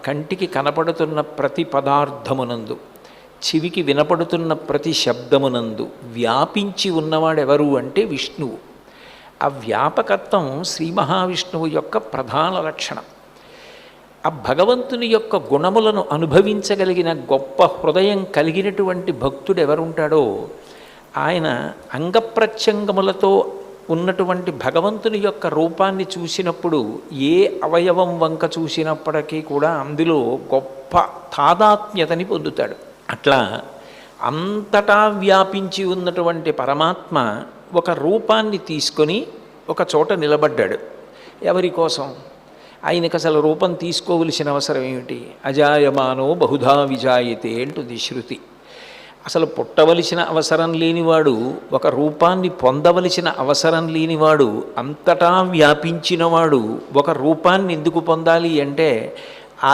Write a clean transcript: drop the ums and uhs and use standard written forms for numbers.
కంటికి కనపడుతున్న ప్రతి పదార్థమునందు, చెవికి వినపడుతున్న ప్రతి శబ్దమునందు వ్యాపించి ఉన్నవాడెవరు అంటే విష్ణువు. ఆ వ్యాపకత్వం శ్రీ మహావిష్ణువు యొక్క ప్రధాన లక్షణం. ఆ భగవంతుని యొక్క గుణములను అనుభవించగలిగిన గొప్ప హృదయం కలిగినటువంటి భక్తుడు ఎవరుంటాడో ఆయన అంగప్రత్యంగములతో ఉన్నటువంటి భగవంతుని యొక్క రూపాన్ని చూసినప్పుడు ఏ అవయవం వంక చూసినప్పటికీ కూడా అందులో గొప్ప తాదాత్మ్యతని పొందుతాడు. అట్లా అంతటా వ్యాపించి ఉన్నటువంటి పరమాత్మ ఒక రూపాన్ని తీసుకొని ఒక చోట నిలబడ్డాడు. ఎవరి కోసం? ఆయనకు అసలు రూపం తీసుకోవలసిన అవసరం ఏమిటి? అజాయమానో బహుధా విజాయతే అంటుంది శృతి. అసలు పుట్టవలసిన అవసరం లేనివాడు, ఒక రూపాన్ని పొందవలసిన అవసరం లేనివాడు, అంతటా వ్యాపించినవాడు ఒక రూపాన్ని ఎందుకు పొందాలి అంటే ఆ